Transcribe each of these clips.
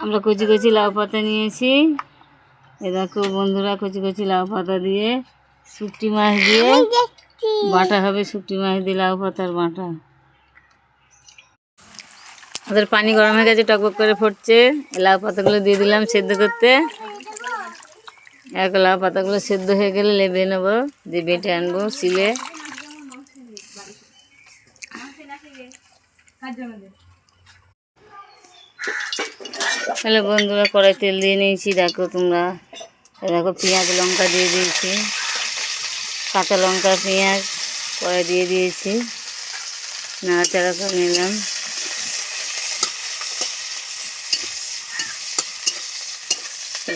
আমরা কচি কচি লাউ পাতা নিয়েছি। এ দেখো বন্ধুরা, কচি কচি লাউ পাতা দিয়ে শুটকি মাছ দিয়ে বাটা হবে। শুটকি মাছ দিয়ে লাউ পাতার বাটা। ওদের পানি গরম হয়ে গেছে, টকবক করে ফুটছে। লাউ পাতাগুলো দিয়ে দিলাম সেদ্ধ করতে। লাউ পাতাগুলো সেদ্ধ হয়ে গেলে লেবে নেবো, দিয়ে বেটে আনবো শিলে। তাহলে বন্ধুরা, কড়াই তেল দিয়ে নিয়েছি। দেখো তোমরা, দেখো পেঁয়াজ লঙ্কা দিয়ে দিয়েছি, কাঁচা লঙ্কা পেঁয়াজ কড়াই দিয়ে দিয়েছি, নাড়াচাড়া করে নিলাম।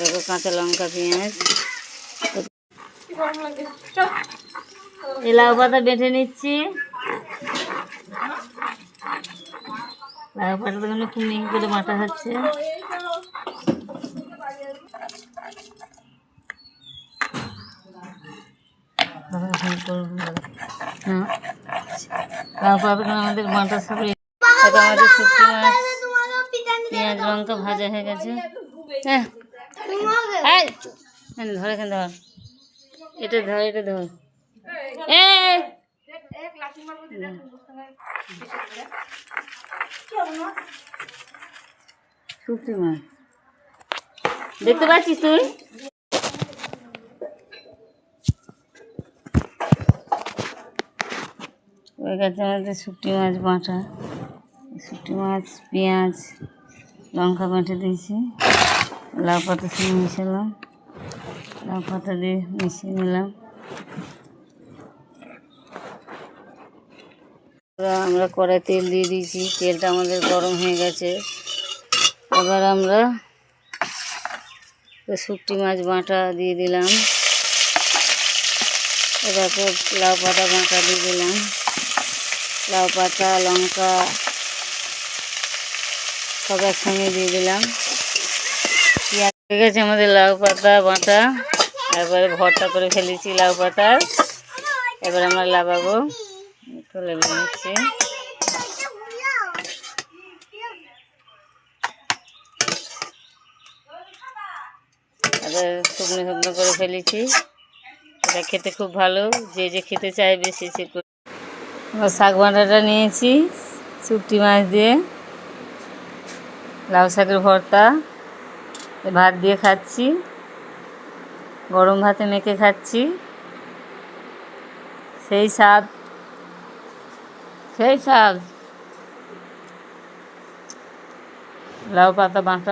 দেখো কাঁচা লঙ্কা পেঁয়াজ, এই লাউ পাতা বেটে নিচ্ছি। লাউ পাতাগুলো খুব মিহি করে বাটা হচ্ছে। লাউ পাতাগুলো আমাদের বাটা সব আমাদের শুটকি মাছ পেঁয়াজ লঙ্কা ভাজা হয়ে গেছে। হ্যাঁ ধর, এখানে ধর, এটা ধর, এটা ধর। শুটকি মাছ দেখতে পাচ্ছিস তুই? ওই গেছে আমাদের শুটকি মাছ বাটা। শুটকি মাছ পেঁয়াজ লঙ্কা বেটে দিয়েছি, লাউ পাতা সঙ্গে মিশালাম, লাউ পাতা দিয়ে মিশিয়ে নিলাম। আমরা কড়াই তেল দিয়ে দিয়েছি, তেলটা আমাদের গরম হয়ে গেছে। এবার আমরা শুটকি মাছ বাটা দিয়ে দিলাম। এবার লাউ পাতা বাটা দিয়ে দিলাম। লাউ পাতা লঙ্কা সব একসঙ্গে দিয়ে দিলাম। পেঁয়াজ হয়ে গেছে আমাদের লাউ পাতা বাটা। এবারে ভর্তা করে ফেলেছি লাউ পাতার। এবার আমরা লাগাবো, তুলে নিচ্ছি। এবার শুকনো শুকনো করে ফেলেছি। এটা খেতে খুব ভালো, যে যে খেতে চাইবে সে সে করে। এবার শাক বাটাটা নিয়েছি, শুটকি মাছ দিয়ে লাউ শাকের ভর্তা। ভাত দিয়ে খাচ্ছি, গরম ভাতে মেখে খাচ্ছি, সেই স্বাদ, সেই স্বাদ। লাউ পাতা বাটা।